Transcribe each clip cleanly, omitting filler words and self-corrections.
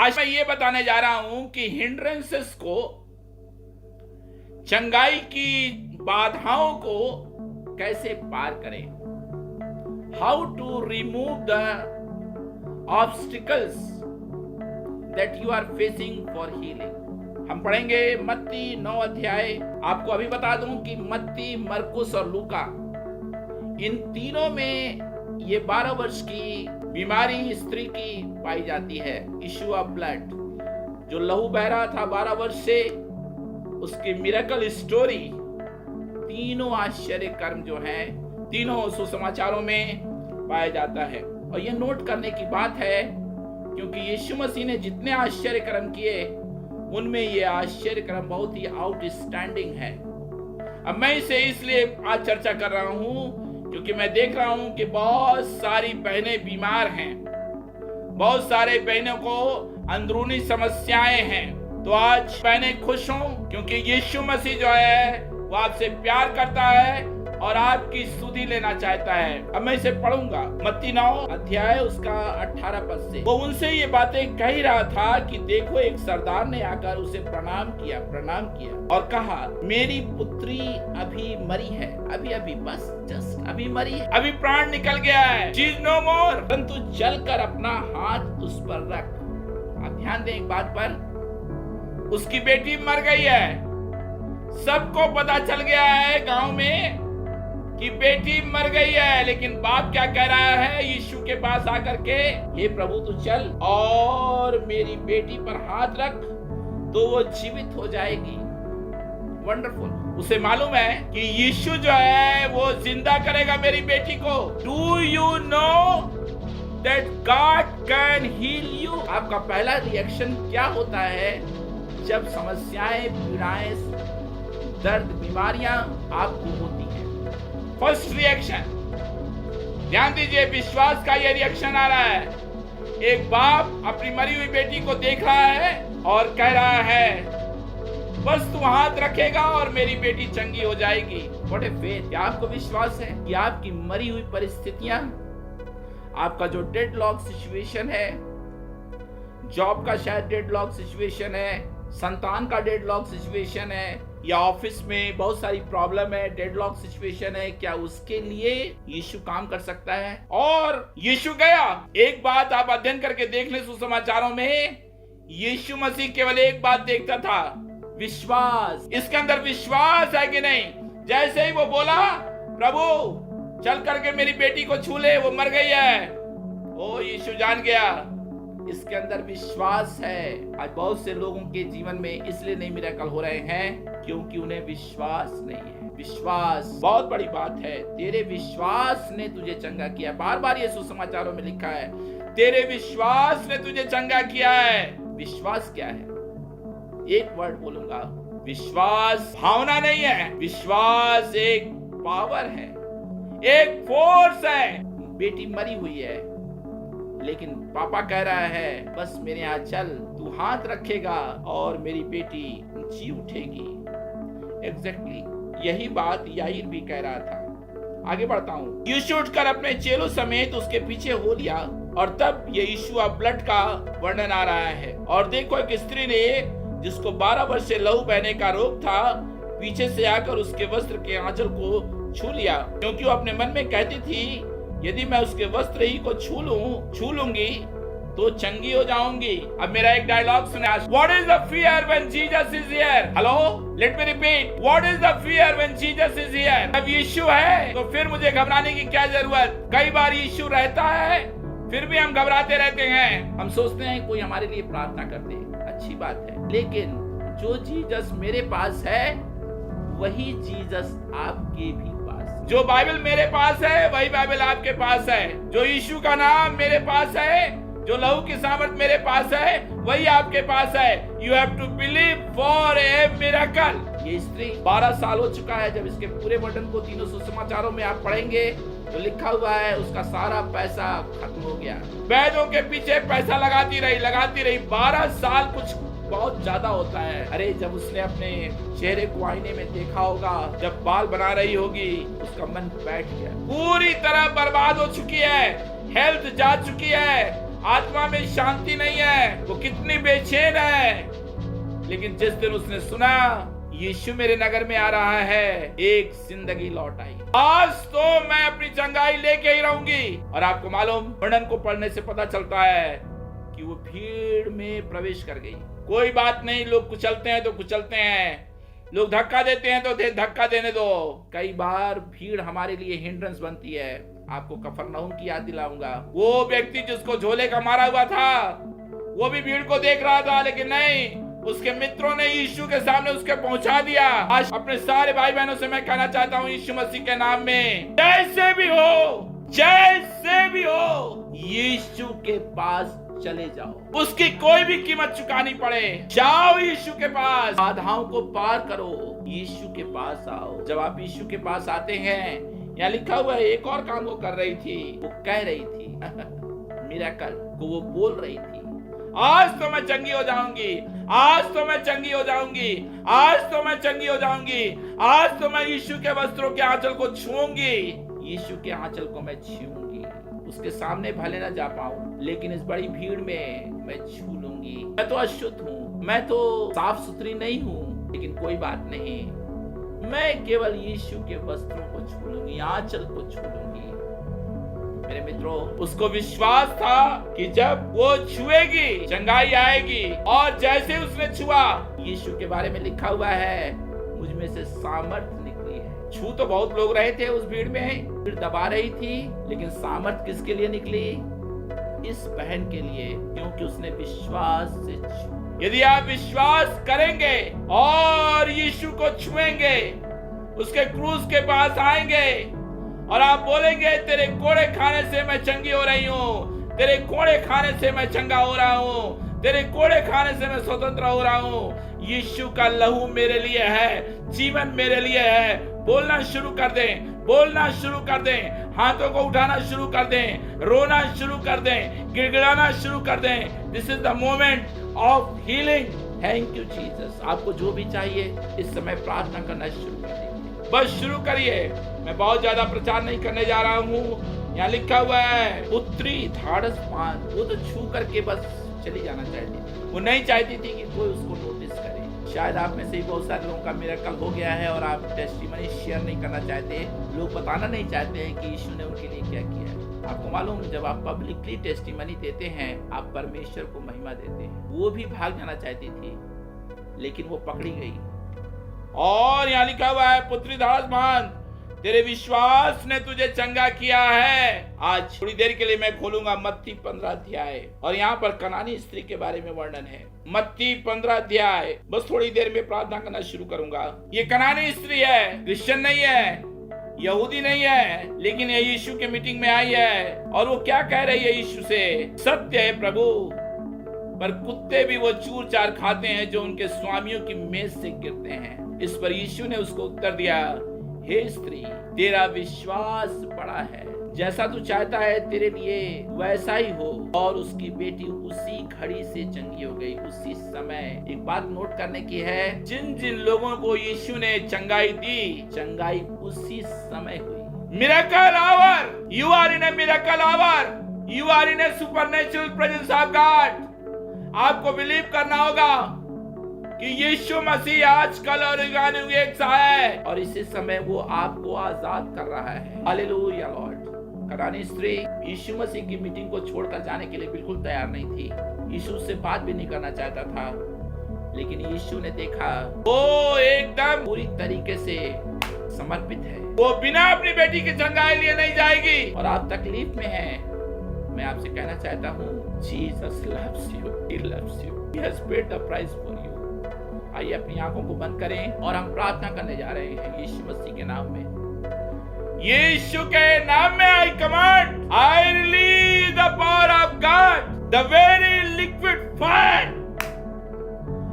आज मैं ये बताने जा रहा हूं कि हिंड्रेंसेस को, चंगाई की बाधाओं को कैसे पार करें। How to remove the obstacles that you are facing for healing. हम पढ़ेंगे मत्ती 9 अध्याय। आपको अभी बता दूं कि मत्ती, मरकुस और लूका, इन तीनों में ये 12 वर्ष की बीमारी स्त्री की पाई जाती है। इशू ऑफ ब्लड, जो लहू बह रहा था 12 वर्ष से, उसकी मिरेकल स्टोरी, तीनों आश्चर्य कर्म जो हैं, तीनों सुसमाचारों में पाया जाता है। और ये नोट करने की बात है क्योंकि यीशु मसीह ने जितने आश्चर्य कर्म किए, उनमें ये आश्चर्य कर्म बहुत ही आउटस्टैंडिंग है। अब मैं इसे इसलिए आज चर्चा कर रहा हूं क्योंकि मैं देख रहा हूं कि बहुत सारी बहनें बीमार हैं, बहुत सारे बहनों को अंदरूनी समस्याएं हैं। तो आज बहनें खुश हों क्योंकि यीशु मसीह जो है वो आपसे प्यार करता है और आपकी स्तुति लेना चाहता है। अब मैं इसे पढ़ूंगा, मत्ती 9 अध्याय उसका 18 पद से। वो उनसे ये बातें कह ही रहा था कि देखो, एक सरदार ने आकर उसे प्रणाम किया और कहा, मेरी पुत्री अभी मरी है, अभी बस जस्ट अभी मरी है, अभी प्राण निकल गया है, शी इज नो मोर, परंतु चलकर अपना हाथ उस पर रख। आप ध्यान दें एक बात पर, उसकी बेटी मर गई है। सबको पता चल गया है गांव में कि बेटी मर गई है, लेकिन बाप क्या कह रहा है यीशु के पास आकर के, हे प्रभु तू चल और मेरी बेटी पर हाथ रख तो वो जीवित हो जाएगी। वंडरफुल। उसे मालूम है कि यीशु जो है वो जिंदा करेगा मेरी बेटी को। Do you know that God can heal you? आपका पहला रिएक्शन क्या होता है जब समस्याएं, पीड़ाएं, दर्द, बीमारियां आपको होती हैं? फर्स्ट रिएक्शन, ध्यान दीजिए, विश्वास का ये रिएक्शन आ रहा है। एक बाप अपनी मरी हुई बेटी को देख रहा है और कह रहा है, बस तू हाथ रखेगा और मेरी बेटी चंगी हो जाएगी। What a faith! क्या आपको विश्वास है कि आपकी मरी हुई परिस्थितियां, आपका जो डेडलॉक सिचुएशन है, जॉब का शायद डेडलॉक सिचुएशन है, संतान का डेडलॉक सिचुएशन है, या ऑफिस में बहुत सारी प्रॉब्लम है, डेडलॉक सिचुएशन है, क्या उसके लिए यीशु काम कर सकता है? और यीशु गया। एक बात आप अध्ययन करके देख लें सुसमाचारों में, यीशु मसीह केवल एक बात देखता था, विश्वास। इसके अंदर विश्वास है कि नहीं? जैसे ही वो बोला, प्रभु चल करके मेरी बेटी को छू ले, वो मर गई है, ओ यीशु जान गया इसके अंदर विश्वास है। आज बहुत से लोगों के जीवन में इसलिए नहीं मिरेकल हो रहे हैं क्योंकि उन्हें विश्वास नहीं है। विश्वास बहुत बड़ी बात है। तेरे विश्वास ने तुझे चंगा किया। बार बार ये सुसमाचारों में लिखा है, तेरे विश्वास ने तुझे चंगा किया है। विश्वास क्या है? एक वर्ड बोलूंगा, विश्वास भावना नहीं है, विश्वास एक पावर है, एक फोर्स है। बेटी मरी हुई है लेकिन पापा कह रहा है, बस मेरे यहाँ चल, तू हाथ रखेगा और मेरी बेटी जी उठेगी। एग्जैक्टली यही बात याईर भी कह रहा था। आगे बढ़ता हूँ। यीशु उठकर अपने चेलों समेत उसके पीछे हो लिया और तब ये इशू ऑफ ब्लड का वर्णन आ रहा है। और देखो, एक स्त्री ने, जिसको 12 वर्ष से लहू बहने का रोग था, पीछे से आकर उसके वस्त्र के आंचल को छू लिया, क्योंकि वो अपने मन में कहती थी, यदि मैं उसके वस्त्र ही को छू लूंगी तो चंगी हो जाऊंगी। अब मेरा एक डायलॉग सुना, what is the fear when Jesus is here? Hello, let me repeat, what is the fear when Jesus is here? जब यीशु है तो फिर मुझे घबराने की क्या जरूरत? कई बार यीशु रहता है फिर भी हम घबराते रहते हैं। हम सोचते हैं कोई हमारे लिए प्रार्थना कर दे, अच्छी बात है, लेकिन जो जीसस मेरे पास है वही जीसस आपके भी पास। जो बाइबल मेरे पास है वही बाइबल आपके पास है। जो यीशु का नाम मेरे पास है, जो लहू की सामर्थ मेरे पास है, वही आपके पास है। You have to believe for a miracle. ये स्त्री 12 साल हो चुका है। जब इसके पूरे वर्णन को तीनों सुसमाचारों में आप पढ़ेंगे तो लिखा हुआ है उसका सारा पैसा खत्म हो गया। वैद्यों के पीछे पैसा लगाती रही। 12 साल कुछ बहुत ज्यादा होता है। अरे जब उसने अपने चेहरे को आईने में देखा होगा, जब बाल बना रही होगी, उसका मन बैठ गया। पूरी तरह बर्बाद हो चुकी है, हेल्थ जा चुकी है, आत्मा में शांति नहीं है, वो कितनी बेचैन है। लेकिन जिस दिन उसने सुना यीशु मेरे नगर में आ रहा है, एक जिंदगी लौट आई। आज तो मैं अपनी चंगाई लेके ही रहूंगी। और आपको मालूम, वर्णन को पढ़ने से पता चलता है कि वो भीड़ में प्रवेश कर गई। कोई बात नहीं, लोग कुचलते हैं तो कुचलते हैं, लोग धक्का देते हैं तो धक्का देने दो। कई बार भीड़ हमारे लिए हिंड्रेंस बनती है। आपको कफरनहूम की याद दिलाऊंगा। वो व्यक्ति जिसको झोले का मारा हुआ था, वो भी भीड़ को देख रहा था, लेकिन नहीं, उसके मित्रों ने यीशु के सामने उसके पहुंचा दिया। आज अपने सारे भाई बहनों से मैं कहना चाहता हूं, यीशु मसीह के नाम में, जैसे भी हो, यीशु के पास चले जाओ। उसकी कोई भी कीमत चुकानी पड़े, जाओ यीशु के पास। बाधाओं को पार करो, यीशु के पास आओ। जब आप यीशु के पास आते हैं, यहाँ लिखा हुआ है, एक और काम वो कर रही थी, वो कह रही थी मिरेकल को वो बोल रही थी, आज तो मैं चंगी हो जाऊंगी, आज तो मैं चंगी हो जाऊंगी, आज तो मैं चंगी हो जाऊंगी, आज तो मैं यीशु के वस्त्रों के आंचल को छूऊंगी, यीशु के आंचल को मैं छूऊंगी। उसके सामने भले ना जा पाऊं, लेकिन इस बड़ी भीड़ में मैं छू लूंगी। मैं तो अशुद्ध हूँ, मैं तो साफ सुथरी नहीं हूँ, लेकिन कोई बात नहीं, मैं केवल यीशु के वस्त्रों को छू लूंगी, आंचल को छू लूंगी। मेरे मित्रों, उसको विश्वास था कि जब वो छुएगी चंगाई आएगी। और जैसे उसने छुआ, यीशु के बारे में लिखा हुआ है, मुझ में से सामर्थ निकली है। छू तो बहुत लोग रहे थे उस भीड़ में, भीड़ दबा रही थी, लेकिन सामर्थ किसके लिए निकली? इस बहन के लिए, क्योंकि उसने विश्वास से छुआ। यदि आप विश्वास करेंगे और यीशु को छुएंगे, उसके क्रूस के पास आएंगे और आप बोलेंगे, तेरे कोड़े खाने से मैं चंगी हो रही हूँ, तेरे कोड़े खाने से मैं चंगा हो रहा हूँ, तेरे कोड़े खाने से मैं स्वतंत्र हो रहा हूँ, यीशु का लहू मेरे लिए है, जीवन मेरे लिए है। बोलना शुरू कर दें, बोलना शुरू कर दें, हाथों को उठाना शुरू कर दें, रोना शुरू कर दें, गिड़गिड़ाना शुरू कर दें। This is the moment of healing. Thank you Jesus. आपको जो भी चाहिए इस समय प्रार्थना करना शुरू कर दीजिए, बस शुरू करिए। मैं बहुत ज्यादा प्रचार नहीं करने जा रहा हूँ। यहाँ लिखा हुआ है, पुत्री धाड़समान, वो तो छू करके बस चली जाना चाहती थी, वो नहीं चाहती थी कि कोई उसको नोटिस करे। शायद आप में से ही बहुत सारे लोगों का मिरेकल हो गया है और आप टेस्टिमनी शेयर नहीं करना चाहते, लोग बताना नहीं चाहते हैं कि यीशु ने उनके लिए क्या किया है। आपको मालूम, जब आप पब्लिकली टेस्टिमनी देते हैं, आप परमेश्वर को महिमा देते हैं। वो भी भाग जाना चाहती थी, लेकिन वो पकड़ी गई। और यहाँ लिखा हुआ है, पुत्री धाड़समान, तेरे विश्वास ने तुझे चंगा किया है। आज थोड़ी देर के लिए मैं खोलूंगा मत्ती 15 अध्याय, और यहाँ पर कनानी स्त्री के बारे में वर्णन है। मत्ती 15 अध्याय, बस थोड़ी देर में प्रार्थना करना शुरू करूंगा। ये कनानी स्त्री है, क्रिश्चियन नहीं है, यहूदी नहीं है, लेकिन ये यीशु के मीटिंग में आई है। और वो क्या कह रही है यीशु से? सत्य है प्रभु, पर कुत्ते भी वो चूर चार खाते हैं जो उनके स्वामियों की मेज से गिरते हैं। इस पर यीशु ने उसको उत्तर दिया, हे स्त्री, तेरा विश्वास बड़ा है, जैसा तू चाहता है तेरे लिए वैसा ही हो। और उसकी बेटी उसी घड़ी से चंगी हो गई, उसी समय। एक बात नोट करने की है, जिन जिन लोगों को यीशु ने चंगाई दी, चंगाई उसी समय हुई। Miracle hour, you are in a miracle hour, you are in a supernatural presence of God. आपको बिलीव करना होगा कि यीशु मसीह आज, कल और एक सा है, और इसी समय वो आपको आजाद कर रहा है। Hallelujah Lord. कनानी स्त्री यीशु मसीह की मीटिंग को छोड़कर जाने के लिए बिल्कुल तैयार नहीं थी। यीशु से बात भी नहीं करना चाहता था, लेकिन यीशु ने देखा वो एकदम पूरी तरीके से समर्पित है, वो बिना अपनी बेटी की चंगाई लिए नहीं जाएगी। और आप तकलीफ में हैं, मैं आपसे कहना चाहता हूँ, Jesus loves you, he loves you, he has paid the price for you. आइए अपनी आंखों को बंद करें और हम प्रार्थना करने जा रहे हैं यीशु मसीह के नाम में। यीशु के नाम में I command, I release the power of God, the very liquid fire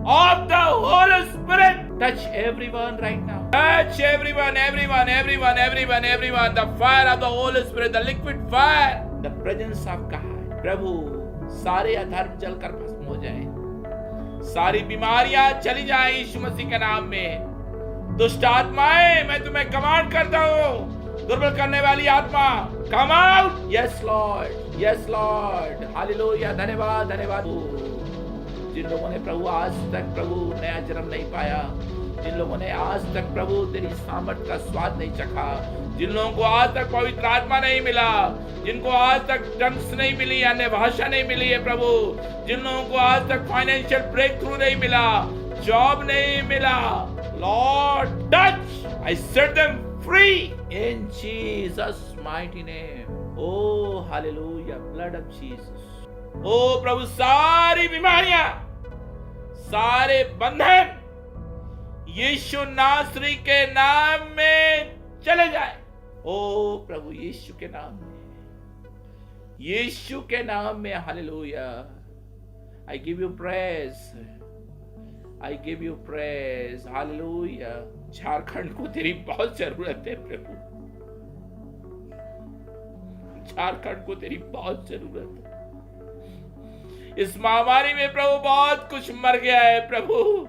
of the Holy Spirit touch everyone right now, touch everyone, everyone, everyone, everyone, everyone, the fire of the Holy Spirit, the liquid fire, the presence of God. प्रभु, सारे अधर्म जलकर भस्म हो जाएं, सारी बीमारियां चली जाएं यीशु मसीह के नाम में। दुष्ट आत्माएं, मैं तुम्हें कमांड करता हूं, दुर्बल करने वाली आत्मा come out. Yes Lord, yes Lord, hallelujah, धन्यवाद धन्यवाद। जिन लोगों ने प्रभु आज तक प्रभु नया जन्म नहीं पाया, जिन लोगों ने आज तक प्रभु तेरी सामर्थ का स्वाद नहीं चखा, जिन लोगों को आज तक पवित्र आत्मा नहीं मिला, जिनको आज तक टंग्स नहीं मिली, अन्य भाषा नहीं मिली है प्रभु, जिन लोगों को आज तक फाइनेंशियल ब्रेक थ्रू नहीं मिला, जॉब नहीं मिला, Lord touch, I set them free in Jesus mighty name. Oh hallelujah, blood of Jesus. ओ प्रभु, सारी बीमारियां, सारे बंधन यीशु नासरी के नाम में चले जाए। ओ प्रभु, यीशु के नाम में, यीशु के नाम में, hallelujah. I give you praise, I give you praise, hallelujah. Jharkhand को तेरी बहुत जरूरत है प्रभु, झारखंड को तेरी बहुत जरूरत है। इस महामारी में प्रभु बहुत कुछ मर गया है प्रभु।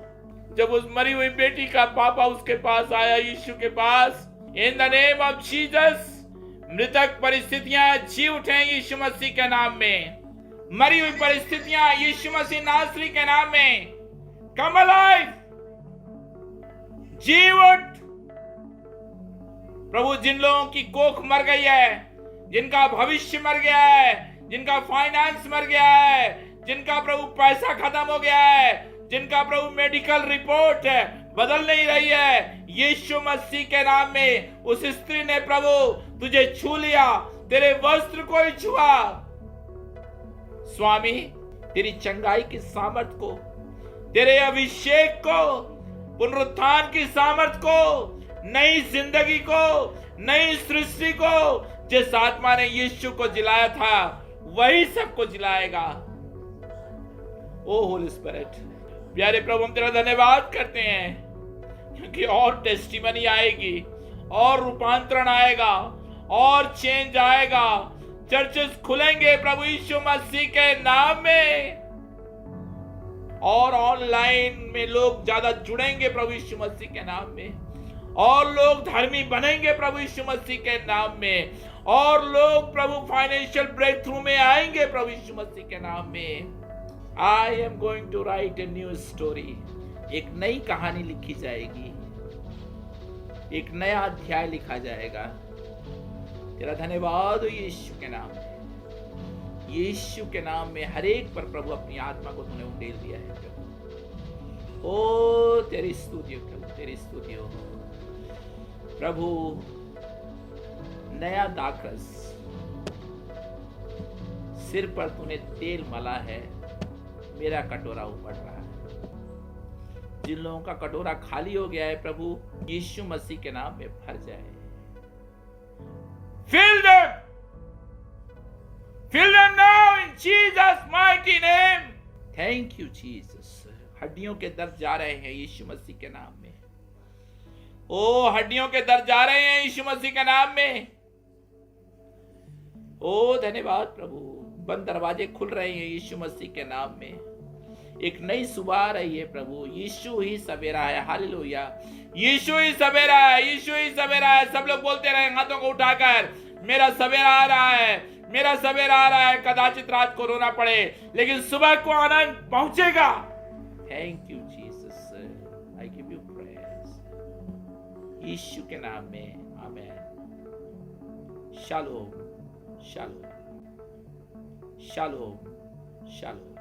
जब उस मरी हुई बेटी का पापा उसके पास आया, यीशु के पास, in the name of Jesus, मृतक परिस्थितियां जी उठे यीशु मसीह के नाम में। मरी हुई परिस्थितियां यीशु मसीह नासरी के नाम में कम अलाइव, जी उठ प्रभु। जिन लोगों की कोख मर गई है, जिनका भविष्य मर गया है, जिनका फाइनेंस मर गया है, जिनका प्रभु पैसा खत्म हो गया है, जिनका प्रभु मेडिकल रिपोर्ट बदल नहीं रही है, यीशु मसीह के नाम में उस स्त्री ने प्रभु तुझे छू लिया, तेरे वस्त्र को ही छुआ। स्वामी, तेरी चंगाई की सामर्थ को, तेरे अभिषेक को, पुनरुत्थान की सामर्थ को, नई जिंदगी को, नई सृष्टि को, जिस आत्मा ने यीशु को जिलाया था वही सबको जिलाएगा। ओ होली स्पिरिट, प्यारे प्रभु, हम तेरा धन्यवाद करते हैं क्योंकि और टेस्टिमनी आएगी, और रूपांतरण आएगा, और चेंज आएगा, चर्चेस खुलेंगे प्रभु यीशु मसीह के नाम में, और ऑनलाइन में लोग ज्यादा जुड़ेंगे प्रभु यीशु मसीह के नाम में, और लोग धर्मी बनेंगे प्रभु यीशु मसीह के नाम में, और लोग प्रभु फाइनेंशियल ब्रेक थ्रू में आएंगे प्रभु यीशु मसीह के नाम में। I am going to write a new story. एक नई कहानी लिखी जाएगी, एक नया अध्याय लिखा जाएगा। तेरा धन्यवाद हो यीशु के नाम में, यीशु के नाम में हर एक पर प्रभु अपनी आत्मा को तूने उंडेल दिया है प्रभु। ओ तेरी स्तुति हो प्रभु, तेरी स्तुति हो प्रभु। नया दाखरस सिर पर तूने तेल मला है, मेरा कटोरा उमड़ रहा है। जिन लोगों का कटोरा खाली हो गया है प्रभु, यीशु मसीह के नाम में भर जाए। Fill them, fill them now in Jesus mighty name. Thank you Jesus. हड्डियों के दर्द जा रहे हैं यीशु मसीह के नाम में। ओ हड्डियों के दर्द जा रहे हैं यीशु मसीह के नाम में। ओ धन्यवाद प्रभु। बंद दरवाजे खुल रहे हैं यीशु मसीह के नाम में। एक नई सुबह आ रही है प्रभु। यीशु ही सवेरा है, हालेलुया। यीशु ही सवेरा है, यीशु ही सवेरा है। सब लोग बोलते रहे हाथों को उठाकर, मेरा सवेरा आ रहा है, मेरा सवेरा आ रहा है। कदाचित रात को रोना पड़े लेकिन सुबह को आनंद पहुंचेगा। Thank you Jesus, I give you praise. Yeshu के नाम में आमीन। शालोम शालोम शालोम शालोम।